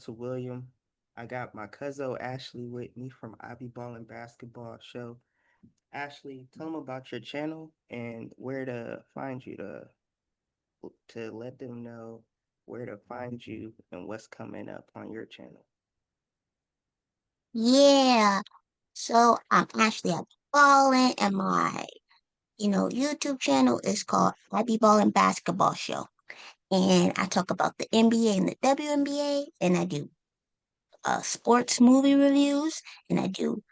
to William. I got my cousin Ashley with me from I Be Ballin' Basketball Show. Ashley, tell them about your channel and where to find you to let them know where to find you and what's coming up on your channel. Yeah. So I'm actually at Ballin and my, YouTube channel is called I Be Ballin' Basketball Show. And I talk about the NBA and the WNBA and I do sports movie reviews and I do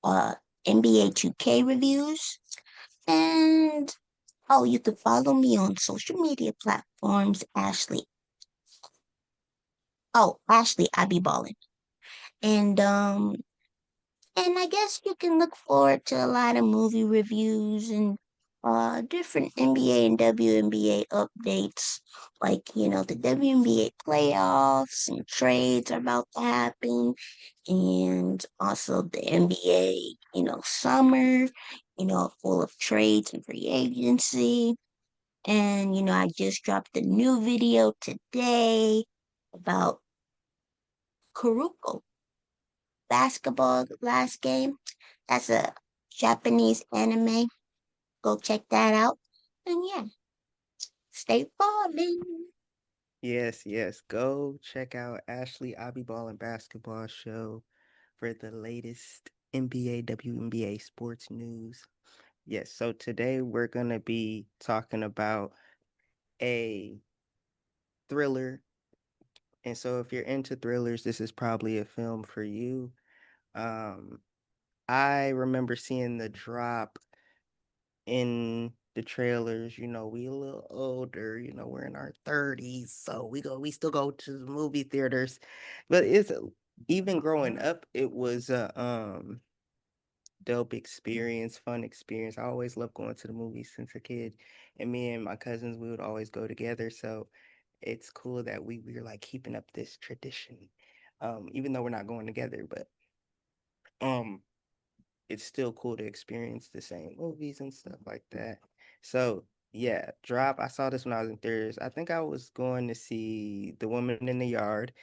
uh NBA 2K reviews. And oh, you can follow me on social media platforms, Ashley. Oh, Ashley, I Be Ballin'. And And I guess you can look forward to a lot of movie reviews and different NBA and WNBA updates. Like, the WNBA playoffs and trades are about to happen. And also the NBA, summer, full of trades and free agency. And, I just dropped a new video today about Kuruko basketball last game. That's a Japanese anime. Go check that out. And yeah, stay falling. Yes, yes. Go check out Ashley I Be Ballin' Basketball Show for the latest NBA, WNBA sports news. Yes, so today we're going to be talking about a thriller. And so if you're into thrillers, this is probably a film for you. Um, I remember seeing the drop in the trailers. We a little older, we're in our 30s, so we still go to the movie theaters. But even growing up, it was a dope experience, fun experience. I always loved going to the movies since a kid. And me and my cousins, we would always go together. So it's cool that we're like keeping up this tradition. Even though we're not going together, but um it's still cool to experience the same movies and stuff like that. So yeah, Drop. I saw this when I was in theaters. I think I was going to see The Woman in the Yard.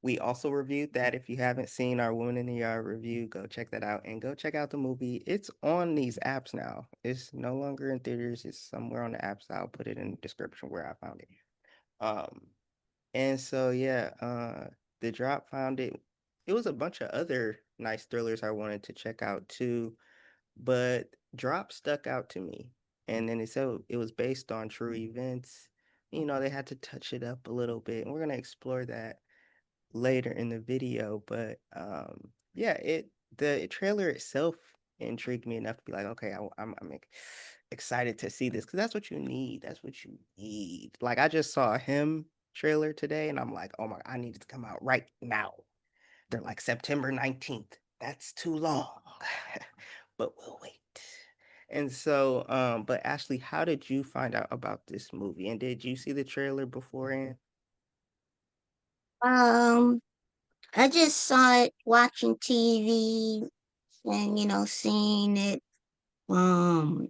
We also reviewed that. If you haven't seen our Woman in the Yard review, go check that out and go check out the movie. It's on these apps now. It's no longer in theaters. It's somewhere on the apps. I'll put it in the description where I found it. Um, and so yeah, the Drop found it. It was a bunch of other nice thrillers I wanted to check out too, but Drop stuck out to me. And then it was based on true events. They had to touch it up a little bit, and we're gonna explore that later in the video. But yeah, the trailer itself intrigued me enough to be like, okay, I'm excited to see this because that's what you need. That's what you need. Like I just saw him trailer today, and I'm like, oh my, I need it to come out right now. They're like September 19th. That's too long, but we'll wait. And so, but Ashley, how did you find out about this movie? And did you see the trailer beforehand? Um, I just saw it watching TV and, seeing it. Um,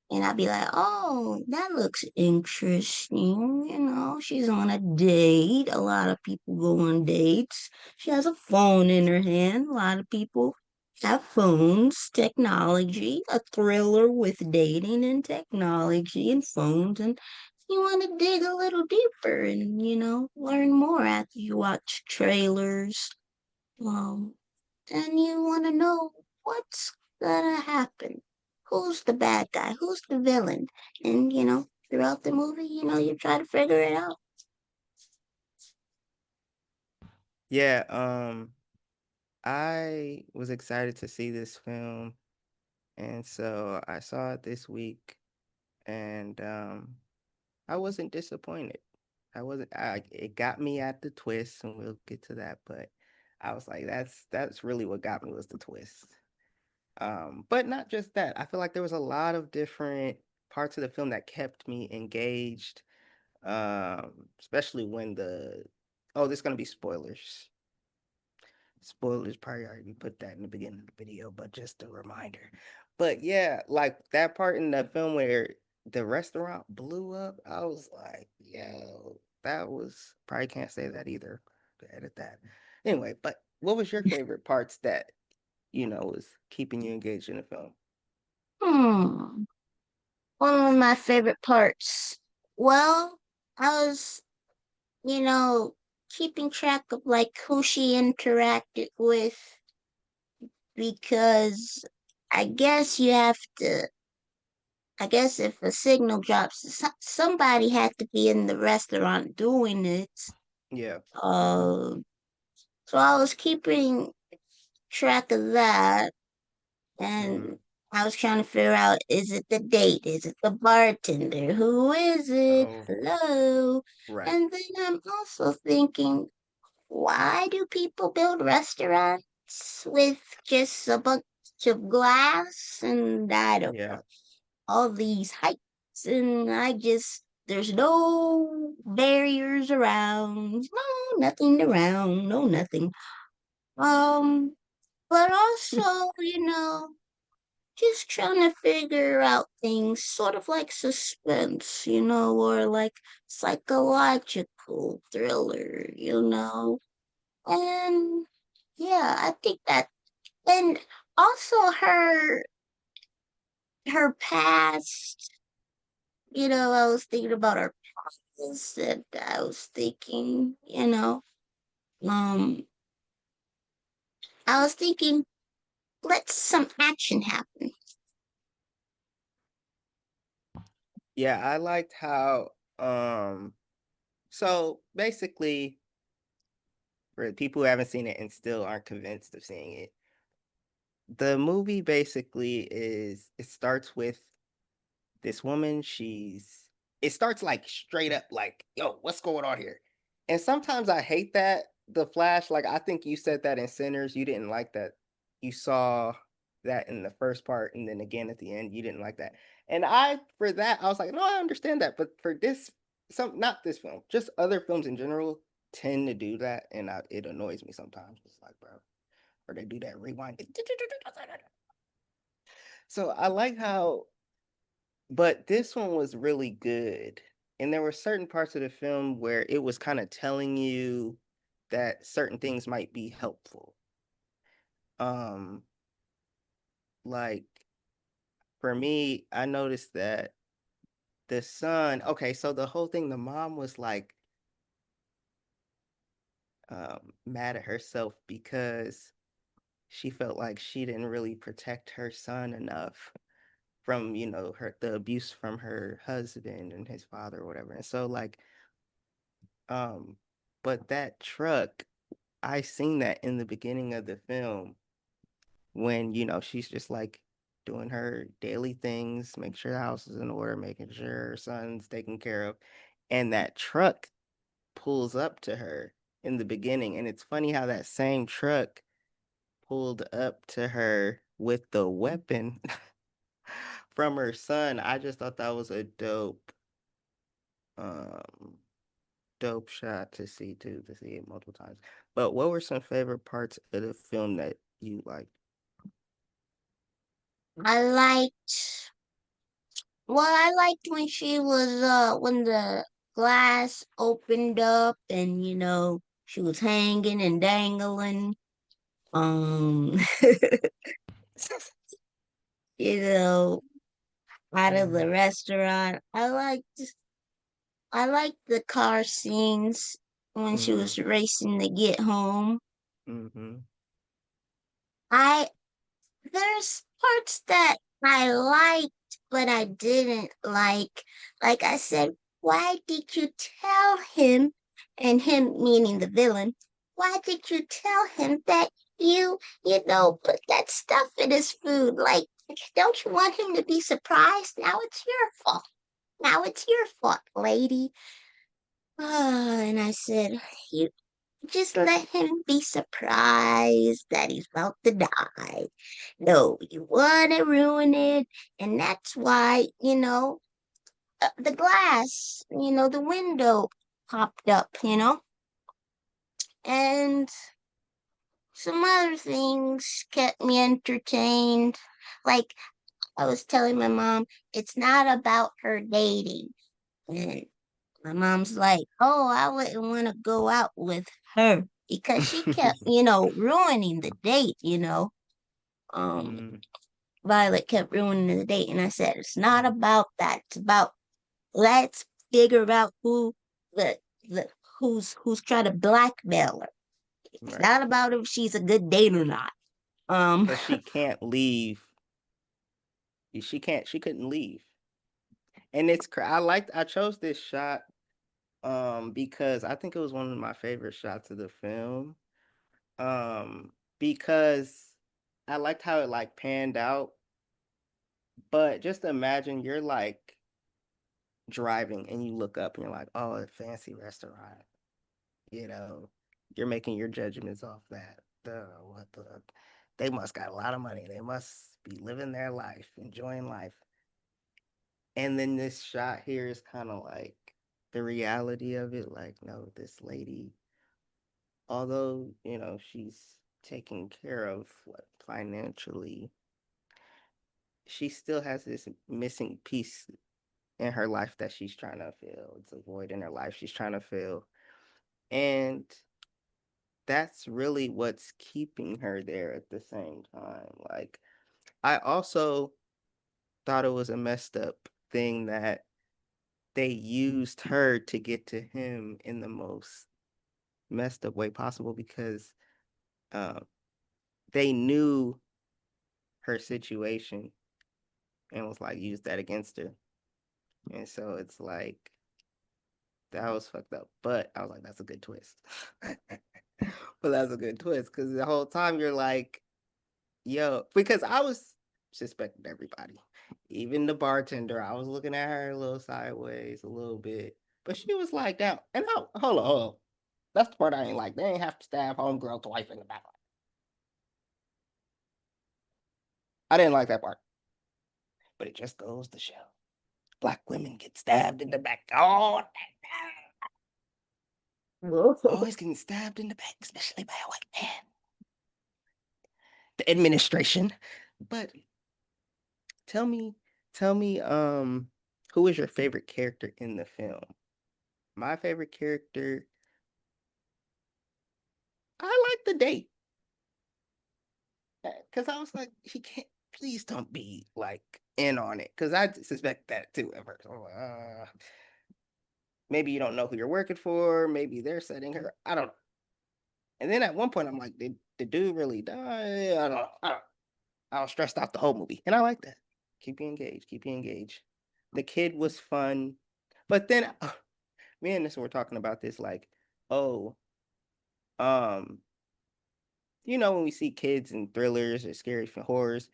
and I'd be like, oh, that looks interesting. She's on a date. A lot of people go on dates. She has a phone in her hand. A lot of people have phones, technology, a thriller with dating and technology and phones. And you want to dig a little deeper and, learn more after you watch trailers. Um, and you want to know what's gonna happen. Who's the bad guy? Who's the villain? And, throughout the movie, you try to figure it out. Yeah, I was excited to see this film, and so I saw it this week, and I wasn't disappointed. I wasn't. It got me at the twist, and we'll get to that. But I was like, that's really what got me was the twist. But not just that. I feel like there was a lot of different parts of the film that kept me engaged. Especially when this is gonna be spoilers. Spoilers probably already put that in the beginning of the video, but just a reminder. But yeah, like that part in the film where the restaurant blew up, I was like, yo, that was probably can't say that either. edit that. Anyway, but what was your favorite parts that was keeping you engaged in the film? Hmm. One of my favorite parts. Well, I was, you know, keeping track of like who she interacted with because I guess you have to, I guess if a signal drops, somebody had to be in the restaurant doing it. Yeah. Uh, so I was keeping track of that. Mm-hmm. And I was trying to figure out, is it the date? Is it the bartender? Who is it? Oh, Hello. right. And then I'm also thinking, why do people build restaurants with just a bunch of glass and I don't Yeah. know, all these heights? And there's no barriers around, no, nothing around, no, nothing. Um, but also, just trying to figure out things, sort of like suspense, or like psychological thriller. And yeah, I think that, and also her past, I was thinking about her past, and I was thinking, um, I was thinking, let some action happen. Yeah, I liked how so basically for the people who haven't seen it and still aren't convinced of seeing it, the movie basically it starts with this woman, it starts like straight up like, yo, what's going on here? And sometimes I hate that the flash, like I think you said that in Sinners, you didn't like that. You saw that in the first part and then again at the end, you didn't like that. And for that, I was like, no, I understand that. But for this, not this film, just other films in general tend to do that. And it annoys me sometimes. It's like, bro, or they do that rewind. So I like how but this one was really good, and there were certain parts of the film where it was kinda telling you that certain things might be helpful. Um, like, for me, I noticed that the son okay, so the whole thing, the mom was, like, mad at herself because she felt like she didn't really protect her son enough from, the abuse from her husband and his father or whatever, and so, like, um but that truck I seen that in the beginning of the film when, she's just like doing her daily things, make sure the house is in order, making sure her son's taken care of. And that truck pulls up to her in the beginning. And it's funny how that same truck pulled up to her with the weapon from her son. I just thought that was a um, dope shot to see too, to see it multiple times. But what were some favorite parts of the film that you liked? I liked I liked when she was when the glass opened up and she was hanging and dangling um you know out of the Mm, restaurant. I liked the car scenes when she mhm, was racing to get home. mhm, I There's parts that I liked, but I didn't like. Like I said, why did you tell him, and him meaning the villain, why did you tell him that put that stuff in his food? Like, don't you want him to be surprised? Now it's your fault. Now it's your fault, lady. And I said, you just let him be surprised that he's about to die. No, you want to ruin it. And that's why, the glass, the window popped up. And some other things kept me entertained. Like I was telling my mom, it's not about her dating. And my mom's like, oh, I wouldn't want to go out with her. because she kept, ruining the date. Um, Mm, Violet kept ruining the date, and I said, it's not about that. It's about let's figure out the the who's trying to blackmail her. It's right. not about if she's a good date or not. Um, But she can't leave. She couldn't leave. And I chose this shot because I think it was one of my favorite shots of the film. Because I liked how it like panned out, but just imagine you're like driving and you look up and you're like, "Oh, a fancy restaurant." You know, you're making your judgments off that. What the they must got a lot of money. They must be living their life, enjoying life. And then this shot here is kind of like the reality of it. Like, no, this lady, although, she's taking care of what financially, she still has this missing piece in her life that she's trying to fill. It's a void in her life she's trying to fill. And that's really what's keeping her there at the same time. Like, I also thought it was a messed up thing that they used her to get to him in the most messed up way possible because uh, they knew her situation and was like used that against her. And so it's like that was fucked up. But I was like, that's a good twist. But that's a good twist because the whole time you're like, yo, because I was suspecting everybody, even the bartender. I was looking at her a little sideways, a little bit, but she was like down. And hold on. That's the part I ain't like. They ain't have to stab homegirl's wife in the back. I didn't like that part, but it just goes to show black women get stabbed in the back. Oh, always getting stabbed in the back, especially by a white man. The administration. But tell me, tell me, who is your favorite character in the film? My favorite character, I like the date because I was like, he can't. Please don't be like in on it because I suspect that too at first. I'm like, maybe you don't know who you're working for. Maybe they're setting her. I don't know. And then at one point, I'm like, did the dude really die? I don't know. I was stressed out the whole movie, and I like that. Keep you engaged. Keep you engaged. The kid was fun, but then me and this were talking about this like, oh, um, when we see kids in thrillers or scary horrors,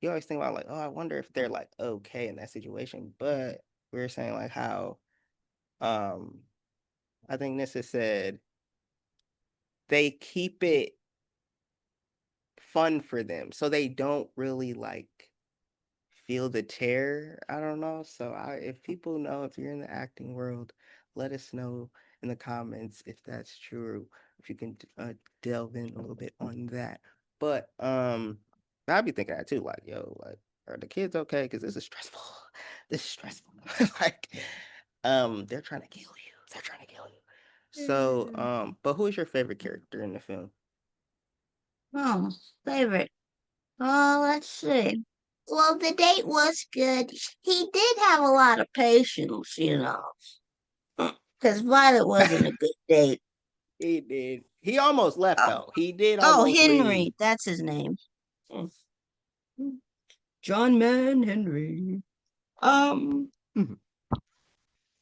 you always think about like, oh, I wonder if they're like okay in that situation. But we were saying like how, um, I think Nissa said they keep it fun for them, so they don't really like feel the terror. I don't know. So if people know if you're in the acting world, let us know in the comments if that's true. If you can delve in a little bit on that. But I'd be thinking that too. Like, yo, like, are the kids okay? Because this is stressful. This is stressful. Like, they're trying to kill you. They're trying to kill you. So, Mm. but who is your favorite character in the film? Oh, favorite. Oh, let's see. Well, the date was good. He did have a lot of patience. Because Violet wasn't a good date. He did. He almost left Oh, though. He did oh, almost leave. Henry, that's his name. Mm. John Man Henry. Um, Mhm.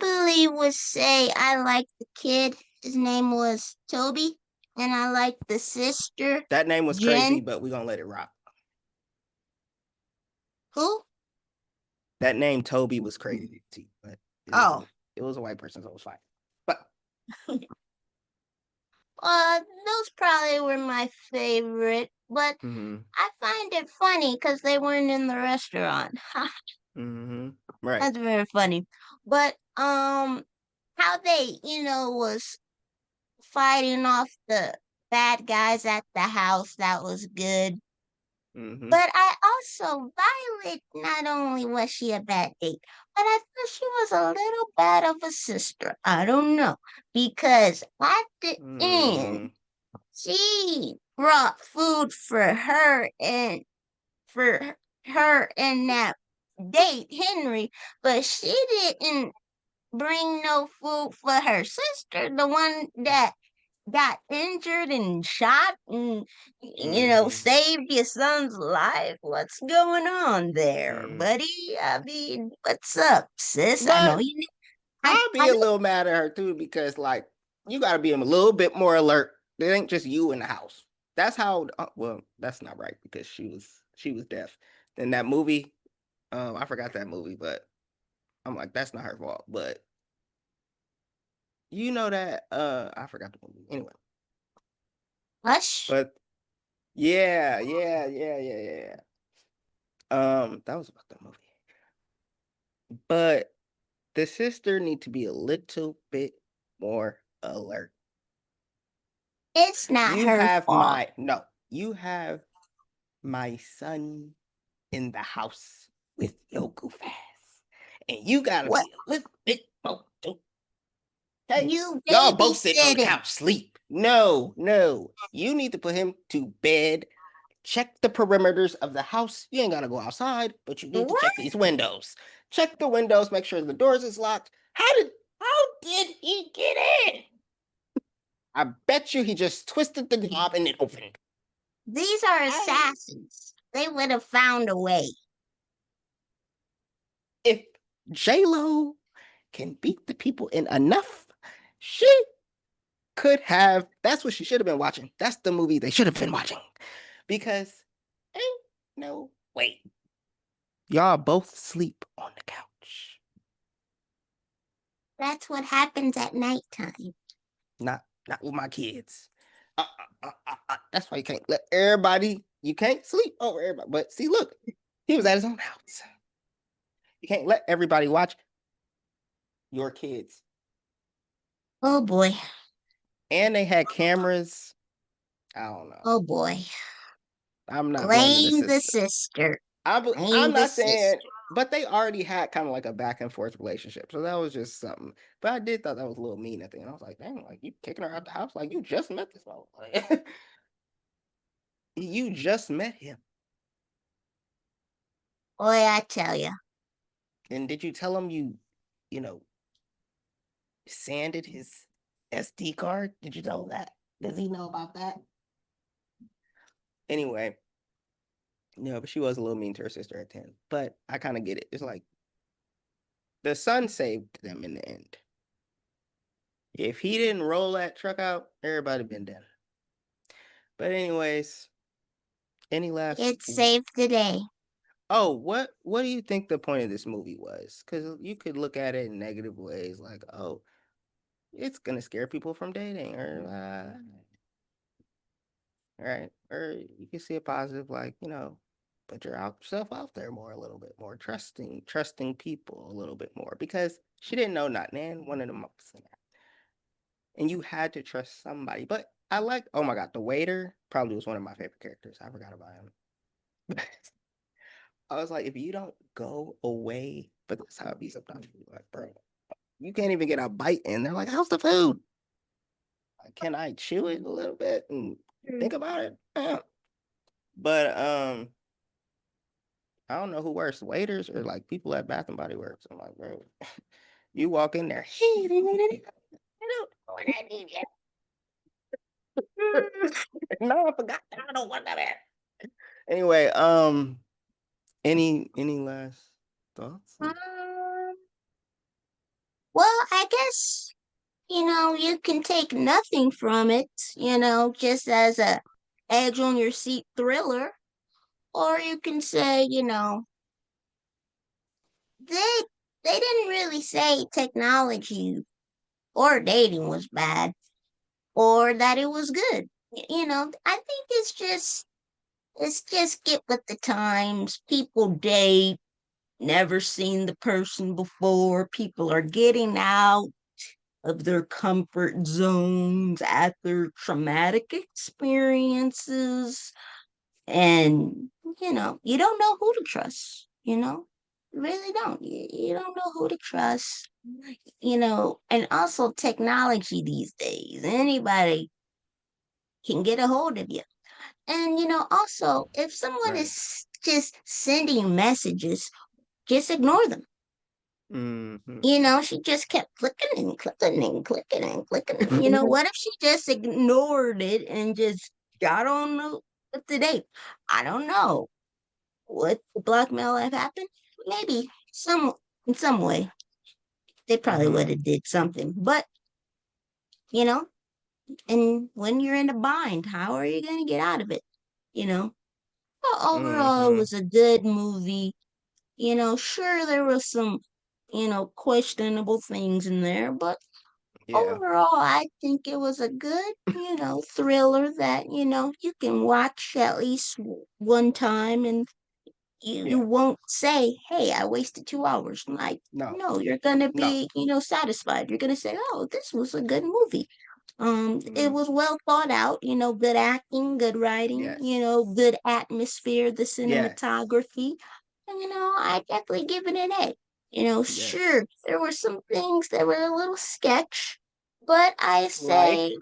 Billy would say I like the kid. His name was Toby, and I like the sister, That name was crazy, Jen. but we're gonna let it rock. Who? That name Toby was crazy too, but Oh, it was a white person, so it was fine. But those probably were my favorite, but mm-hmm, I find it funny because they weren't in the restaurant. mm-hmm, right. That's very funny. But how they, was fighting off the bad guys at the house, that was good. Mm-hmm, But I also, Violet, not only was she a bad date, but I thought she was a little bad of a sister. I don't know. Because at the end, mm-hmm. She brought food for her and that date Henry, but she didn't bring no food for her sister, the one that got injured and shot and Mm-hmm. saved your son's life. What's going on there, Mm. buddy? I mean, what's up, sis? I know But you. I'll I be a know. little mad at her too because like you got to be a little bit more alert. It ain't just you in the house. That's how. Well, that's not right because she was deaf. In that movie, I forgot that movie, but I'm like that's not her fault. But you know that I forgot the movie anyway. Hush. But yeah, yeah, yeah, yeah, yeah. That was about the movie. But the sister need to be a little bit more alert. It's not You her have fault. my no. You have my son in the house with your goof ass. And you gotta What be a little bit more. Okay? you Y'all both sitting on the babysitting? couch sleep. No, no. You need to put him to bed. Check the perimeters of the house. You ain't gotta go outside, but you need to What? check these windows. Check the windows, make sure the doors is locked. How did he get in? I bet you he just twisted the knob and it opened. These are I assassins. They would have found a way. if J Lo can beat the people in enough, she could have. That's what she should have been watching. That's the movie they should have been watching. Because ain't no way. Y'all both sleep on the couch. That's what happens at nighttime. Not with my kids. That's why you can't let everybody. You can't sleep over everybody. But see, look, he was at his own house. You can't let everybody watch your kids. Oh boy. And they had cameras. I don't know. Oh boy. I'm not blaming the Blame the sister. sister. I'm Blame the not saying, sister. but they already had kind of like a back and forth relationship, so that was just something. But I did thought that was a little mean at the end. I was like, dang, like you kicking her out the house, like you just met this one, like, you just met him, Boy, I tell you. and did you tell him you know, sanded his SD card? Did you know that? Does he know about that? Anyway, but she was a little mean to her sister at 10. But I kind of get it. It's like the son saved them in the end. If he didn't roll that truck out, everybody been dead. But anyways, any last It saved the day. oh, what do you think the point of this movie was? Because you could look at it in negative ways, like, oh, it's gonna scare people from dating, or right, or you can see a positive, like, put yourself out there more, a little bit more, trusting people a little bit more, because she didn't know not Nan, one of the months, and you had to trust somebody. But I like, oh my god, the waiter probably was one of my favorite characters. I forgot about him. I was like, if you don't go away, but that's how it be sometimes. You're like, bro, you can't even get a bite in. They're like, how's the food? Like, can I chew it a little bit and think about it? But I don't know who worse, waiters or like people at Bath and Body Works. I'm like, bro, you walk in there, hey, do you need anything? I don't know what I need yet. No, I forgot. I don't want that. Anyway, any last thoughts? Um, well, I guess, you can take nothing from it, just as a edge on your seat thriller. Or you can say, they they didn't really say technology or dating was bad or that it was good. I think it's just get with the times. People date, never seen the person before. People are getting out of their comfort zones after traumatic experiences. And, you don't know who to trust, You really don't. You don't know who to trust, and also technology these days. Anybody can get a hold of you. And also, if someone Right. is just sending messages, just ignore them. Mm-hmm. She just kept clicking and clicking and clicking and clicking. What if she just ignored it and just got on up to date? I don't know. Would the blackmail have happened? Maybe in some way. They probably would Mm-hmm. have did something. But, you know, and when you're in a bind, how are you gonna get out of it? You know? But overall it Mm-hmm. was a good movie. Sure there was some, questionable things in there, but Yeah. overall, I think it was a good, thriller that, you can watch at least one time and you Yeah. won't say, hey, I wasted 2 hours. Like, No. no, you're gonna No. be, satisfied. You're gonna say, oh, this was a good movie. It Mm. was well thought out, good acting, good writing, Yes. good atmosphere, the Yes. cinematography. And I definitely give it an A. Yes. Sure, there were some things that were a little sketch, but I say Like.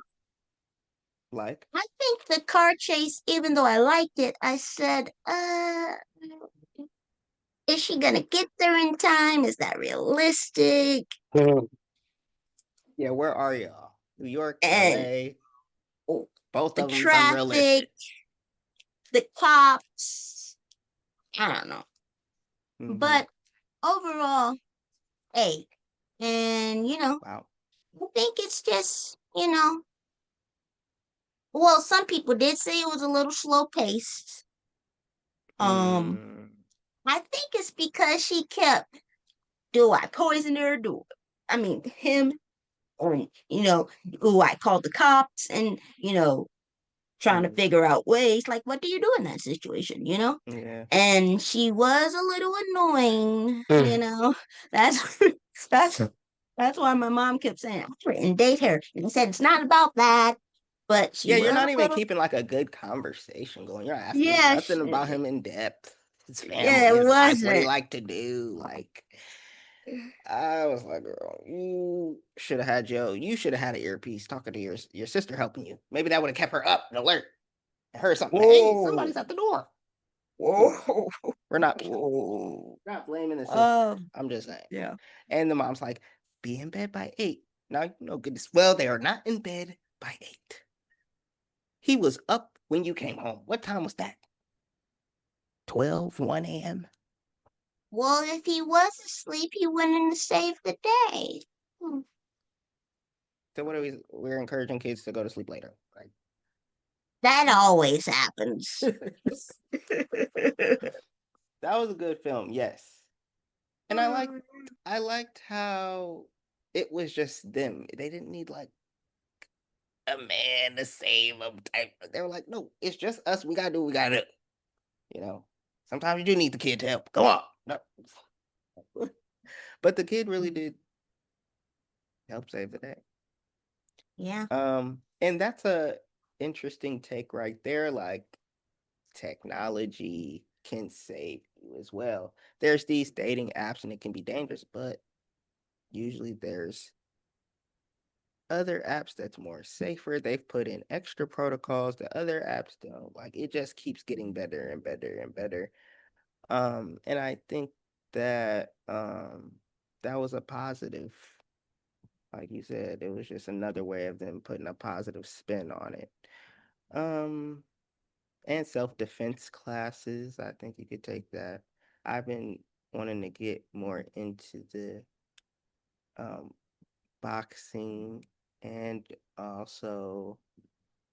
Like. I think the car chase, even though I liked it, I said, is she gonna get there in time? Is that realistic? Mhm. Yeah. Where are y'all? New York, And L.A. oh, Both the of them's traffic, unrealistic. the cops, I don't know. Mm-hmm. But overall, hey, and Wow. I think it's just, well, some people did say it was a little slow paced. Um, Mm. I think it's because she kept, do I poison her? Do I mean him? Or who I called the cops and trying to Mm. figure out ways. Like, what do you do in that situation? Yeah. And she was a little annoying. Mm. That's that's that's why my mom kept saying, I didn't date her. And I said it's not about that, but she Yeah, you're was not a even little. keeping like a good conversation going. You're asking Yeah, nothing about him in depth. His yeah, family, it his life, what he wasn't. like to do. Like I was like, girl, you should have had an earpiece talking to your sister helping you. Maybe that would have kept her up and alert. And heard something. Hey, Whoa, somebody's at the door. whoa, We're not whoa. not blaming the sister. Oh, I'm just saying. yeah. And the mom's like, be in bed by 8. Now you know goodness. Well, they are not in bed by 8. He was up when you came home. What time was that? 12, 1 a.m. Well, if he was asleep, he went in to save the day. Hmm. So what are we're encouraging kids to go to sleep later. Like That always happens. that was a good film, yes. And I liked how it was just them. They didn't need like a man to save them type. They were like, no, it's just us. We gotta do what we gotta do. You know. Sometimes you do need the kid to help. Go on. No. But the kid really did help save the day. Yeah. And that's a interesting take right there. Like technology can save you as well. There's these dating apps and it can be dangerous, but usually there's other apps that's more safer. They've put in extra protocols that other apps don't. Like it just keeps getting better and better and better. And I think that that was a positive. Like you said, it was just another way of them putting a positive spin on it. Um, and self-defense classes. I think you could take that. I've been wanting to get more into the um, boxing and also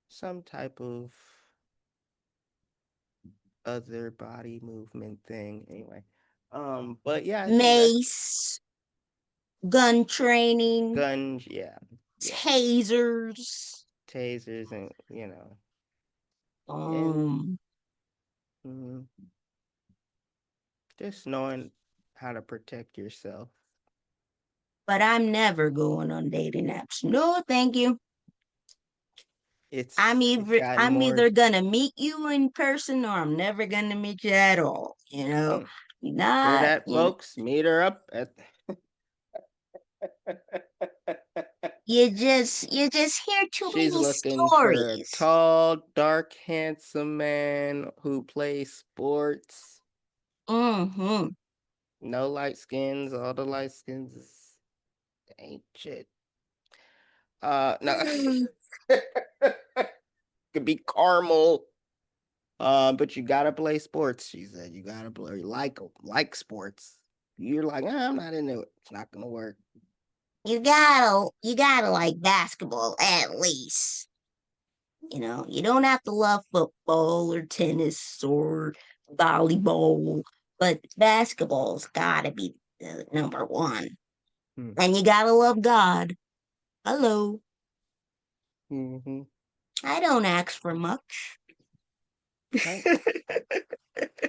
some type of other body movement thing. Anyway, but yeah, I think that's Mace, gun training, guns. Yeah, yeah, tasers, tasers, and and um, mm, just knowing how to protect yourself. but I'm never going on dating apps. No, thank you. It's gotten I'm more. either gonna meet you in person or I'm never gonna meet you at all. Mm, hear Not, that, folks? Meet her up at you just hear too She's many looking for a stories. tall, dark, handsome man who plays sports. Mm-hmm. No light skins. All the light skins ain't shit. No. Could be caramel. But you gotta play sports. She said you gotta play like sports. You're like, I'm not into it. It's not gonna work. You gotta like basketball at least. You don't have to love football or tennis or volleyball, but basketball's gotta be the number one. Hmm. And you gotta love God. Hello. Mm-hmm. I don't ask for much. Right.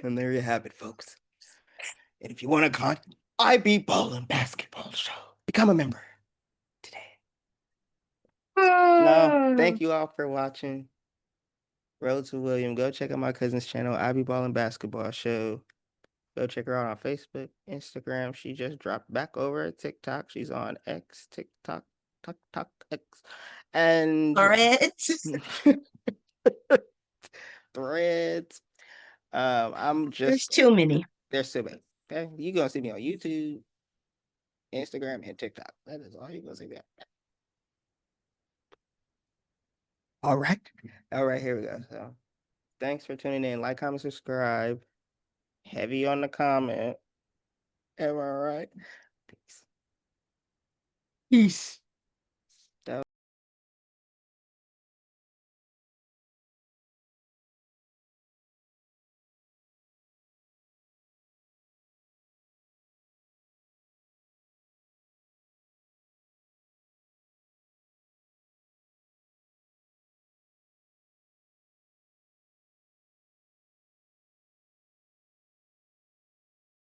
And there you have it, folks. And if you want to con I be ballin' basketball show, become a member today. No, thank you all for watching. Road to William. Go check out my cousin's channel, I be ballin' basketball show. Go check her out on Facebook, Instagram. She just dropped back over at TikTok. She's on X, TikTok, TikTok, X, and Threads. Threads. I'm There's just too many. there's so many. Okay, you gonna see me on YouTube, Instagram, and TikTok. That is all you gonna see me on. All right, all right. Here we go. So, thanks for tuning in. Like, comment, subscribe. Heavy on the comment. Am I right? Peace. Peace.